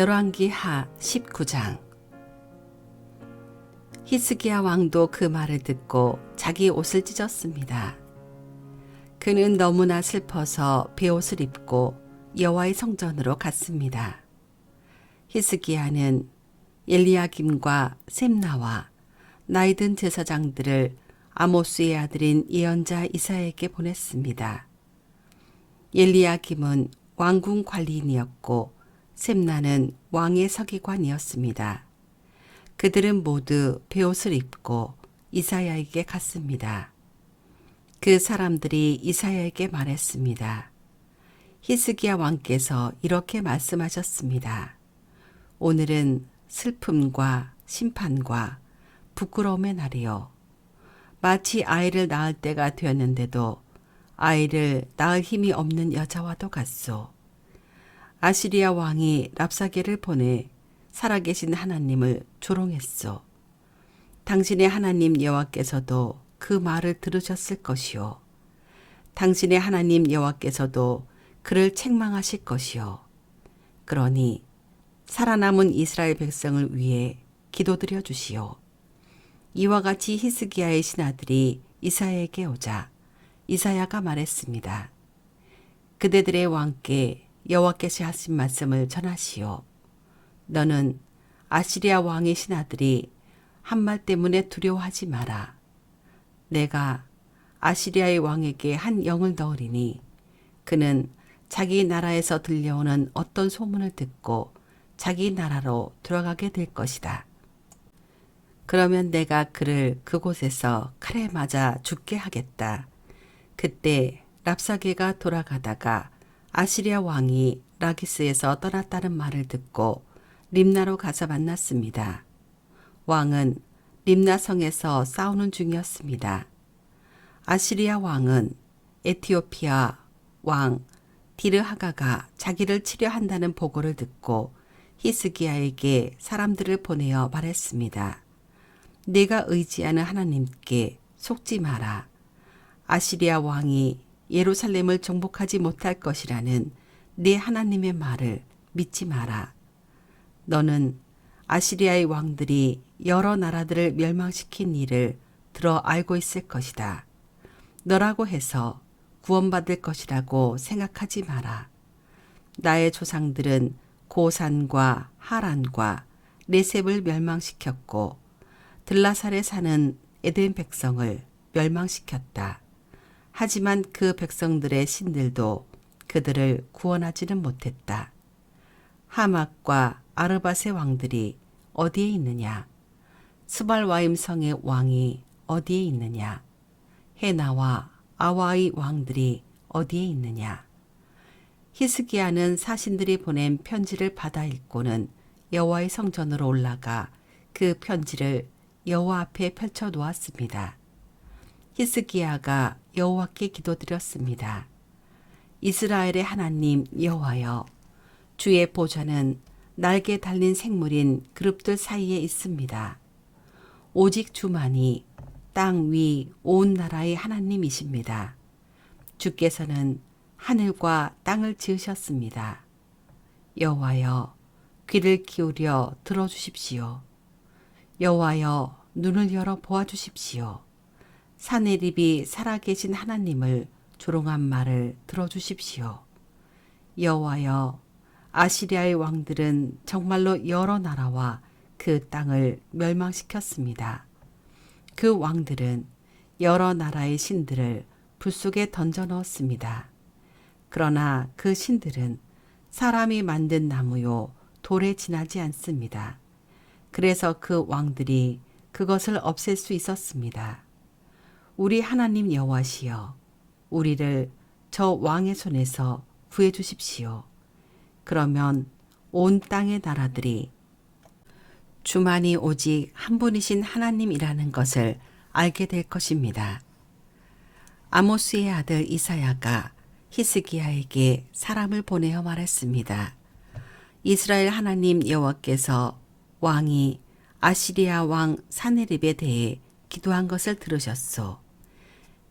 열왕기하 19장. 히스기야 왕도 그 말을 듣고 자기 옷을 찢었습니다. 그는 너무나 슬퍼서 베옷을 입고 여호와의 성전으로 갔습니다. 히스기야는 엘리야김과 셈나와 나이든 제사장들을 아모스의 아들인 예언자 이사야에게 보냈습니다. 엘리야김은 왕궁 관리인이었고 셈나는 왕의 서기관이었습니다. 그들은 모두 베옷을 입고 이사야에게 갔습니다. 그 사람들이 이사야에게 말했습니다. 히스기야 왕께서 이렇게 말씀하셨습니다. 오늘은 슬픔과 심판과 부끄러움의 날이요. 마치 아이를 낳을 때가 되었는데도 아이를 낳을 힘이 없는 여자와도 같소. 아시리아 왕이 랍사게를 보내 살아계신 하나님을 조롱했소. 당신의 하나님 여호와께서도 그 말을 들으셨을 것이요. 당신의 하나님 여호와께서도 그를 책망하실 것이요. 그러니 살아남은 이스라엘 백성을 위해 기도드려 주시오. 이와 같이 히스기야의 신하들이 이사야에게 오자 이사야가 말했습니다. 그대들의 왕께 여호와께서 하신 말씀을 전하시오. 너는 아시리아 왕의 신하들이 한 말 때문에 두려워하지 마라. 내가 아시리아의 왕에게 한 영을 넣으리니 그는 자기 나라에서 들려오는 어떤 소문을 듣고 자기 나라로 돌아가게 될 것이다. 그러면 내가 그를 그곳에서 칼에 맞아 죽게 하겠다. 그때 랍사게가 돌아가다가 아시리아 왕이 라기스에서 떠났다는 말을 듣고 림나로 가서 만났습니다. 왕은 림나 성에서 싸우는 중이었습니다. 아시리아 왕은 에티오피아 왕 디르하가가 자기를 치려 한다는 보고를 듣고 히스기야에게 사람들을 보내어 말했습니다. 네가 의지하는 하나님께 속지 마라. 아시리아 왕이 예루살렘을 정복하지 못할 것이라는 네 하나님의 말을 믿지 마라. 너는 아시리아의 왕들이 여러 나라들을 멸망시킨 일을 들어 알고 있을 것이다. 너라고 해서 구원받을 것이라고 생각하지 마라. 나의 조상들은 고산과 하란과 레셉을 멸망시켰고 들라살에 사는 에덴 백성을 멸망시켰다. 하지만 그 백성들의 신들도 그들을 구원하지는 못했다. 하맛과 아르밧의 왕들이 어디에 있느냐? 스발와임 성의 왕이 어디에 있느냐? 헤나와 아와의 왕들이 어디에 있느냐? 히스기야는 사신들이 보낸 편지를 받아 읽고는 여호와의 성전으로 올라가 그 편지를 여호와 앞에 펼쳐 놓았습니다. 히스기야가 여호와께 기도드렸습니다. 이스라엘의 하나님 여호와여, 주의 보좌는 날개 달린 생물인 그룹들 사이에 있습니다. 오직 주만이 땅 위 온 나라의 하나님이십니다. 주께서는 하늘과 땅을 지으셨습니다. 여호와여, 귀를 기울여 들어주십시오. 여호와여, 눈을 열어 보아주십시오. 사내립이 살아계신 하나님을 조롱한 말을 들어주십시오. 여호와여, 아시리아의 왕들은 정말로 여러 나라와 그 땅을 멸망시켰습니다. 그 왕들은 여러 나라의 신들을 불 속에 던져 넣었습니다. 그러나 그 신들은 사람이 만든 나무요 돌에 지나지 않습니다. 그래서 그 왕들이 그것을 없앨 수 있었습니다. 우리 하나님 여호와시여, 우리를 저 왕의 손에서 구해 주십시오. 그러면 온 땅의 나라들이 주만이 오직 한 분이신 하나님이라는 것을 알게 될 것입니다. 아모스의 아들 이사야가 히스기야에게 사람을 보내어 말했습니다. 이스라엘 하나님 여호와께서 왕이 아시리아 왕 사네립에 대해 기도한 것을 들으셨소.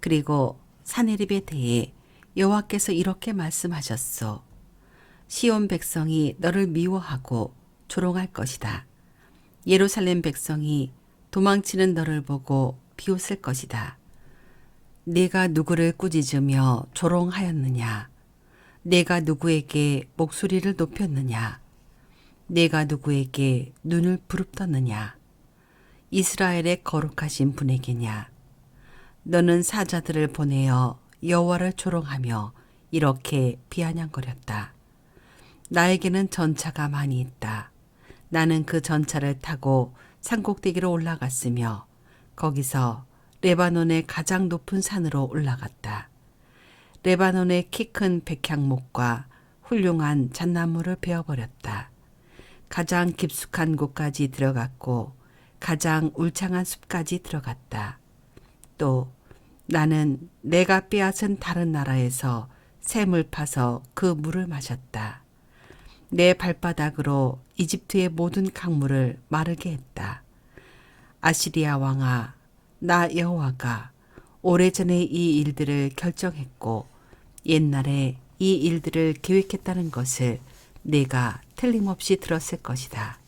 그리고 사네립에 대해 여호와께서 이렇게 말씀하셨소. 시온 백성이 너를 미워하고 조롱할 것이다. 예루살렘 백성이 도망치는 너를 보고 비웃을 것이다. 네가 누구를 꾸짖으며 조롱하였느냐? 네가 누구에게 목소리를 높였느냐? 네가 누구에게 눈을 부릅떴느냐? 이스라엘의 거룩하신 분에게냐? 너는 사자들을 보내어 여호와를 조롱하며 이렇게 비아냥거렸다. 나에게는 전차가 많이 있다. 나는 그 전차를 타고 산꼭대기로 올라갔으며 거기서 레바논의 가장 높은 산으로 올라갔다. 레바논의 키 큰 백향목과 훌륭한 잣나무를 베어버렸다. 가장 깊숙한 곳까지 들어갔고 가장 울창한 숲까지 들어갔다. 또 나는 내가 빼앗은 다른 나라에서 샘을 파서 그 물을 마셨다. 내 발바닥으로 이집트의 모든 강물을 마르게 했다. 아시리아 왕아, 나 여호와가 오래전에 이 일들을 결정했고 옛날에 이 일들을 계획했다는 것을 내가 틀림없이 들었을 것이다.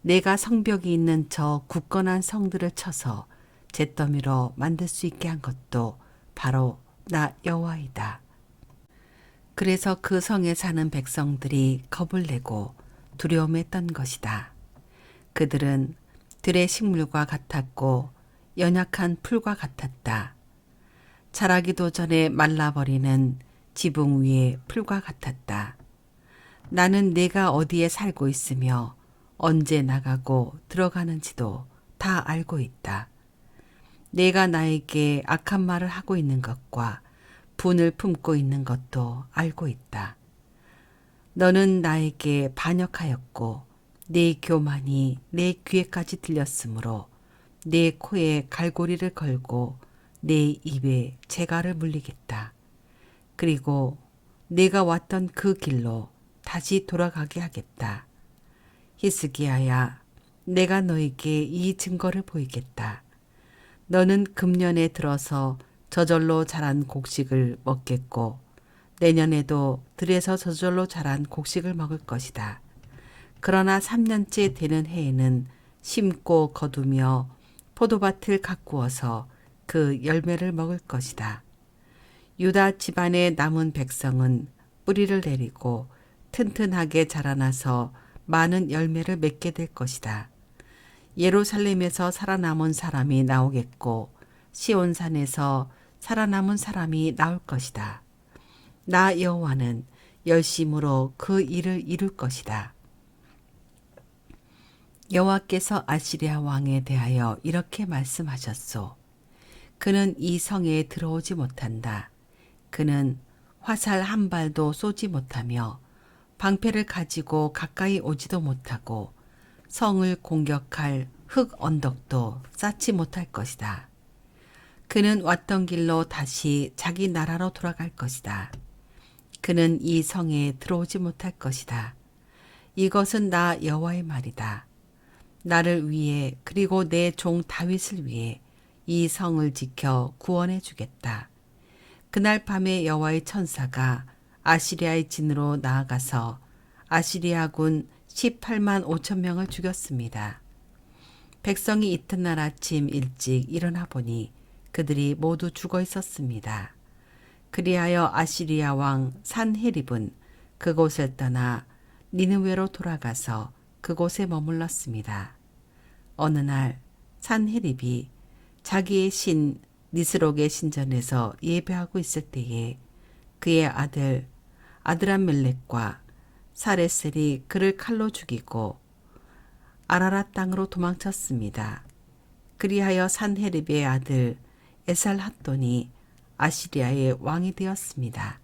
내가 성벽이 있는 저 굳건한 성들을 쳐서 잿더미로 만들 수 있게 한 것도 바로 나 여호와이다. 그래서 그 성에 사는 백성들이 겁을 내고 두려움에 떤 것이다. 그들은 들의 식물과 같았고 연약한 풀과 같았다. 자라기도 전에 말라버리는 지붕 위의 풀과 같았다. 나는 내가 어디에 살고 있으며 언제 나가고 들어가는지도 다 알고 있다. 내가 나에게 악한 말을 하고 있는 것과 분을 품고 있는 것도 알고 있다. 너는 나에게 반역하였고 내 교만이 내 귀에까지 들렸으므로 내 코에 갈고리를 걸고 내 입에 재갈을 물리겠다. 그리고 내가 왔던 그 길로 다시 돌아가게 하겠다. 히스기야야, 내가 너에게 이 증거를 보이겠다. 너는 금년에 들어서 저절로 자란 곡식을 먹겠고 내년에도 들에서 저절로 자란 곡식을 먹을 것이다. 그러나 3년째 되는 해에는 심고 거두며 포도밭을 가꾸어서 그 열매를 먹을 것이다. 유다 집안의 남은 백성은 뿌리를 내리고 튼튼하게 자라나서 많은 열매를 맺게 될 것이다. 예루살렘에서 살아남은 사람이 나오겠고 시온산에서 살아남은 사람이 나올 것이다. 나 여호와는 열심으로 그 일을 이룰 것이다. 여호와께서 아시리아 왕에 대하여 이렇게 말씀하셨소. 그는 이 성에 들어오지 못한다. 그는 화살 한 발도 쏘지 못하며 방패를 가지고 가까이 오지도 못하고 성을 공격할 흙 언덕도 쌓지 못할 것이다. 그는 왔던 길로 다시 자기 나라로 돌아갈 것이다. 그는 이 성에 들어오지 못할 것이다. 이것은 나 여호와의 말이다. 나를 위해 그리고 내 종 다윗을 위해 이 성을 지켜 구원해 주겠다. 그날 밤에 여호와의 천사가 아시리아의 진으로 나아가서 아시리아군 18만 5천 명을 죽였습니다. 백성이 이튿날 아침 일찍 일어나 보니 그들이 모두 죽어 있었습니다. 그리하여 아시리아 왕 산헤립은 그곳을 떠나 니느웨로 돌아가서 그곳에 머물렀습니다. 어느 날 산헤립이 자기의 신 니스록의 신전에서 예배하고 있을 때에 그의 아들 아드람멜렉과 사레셀이 그를 칼로 죽이고 아라랏 땅으로 도망쳤습니다. 그리하여 산헤립의 아들 에살핫돈이 아시리아의 왕이 되었습니다.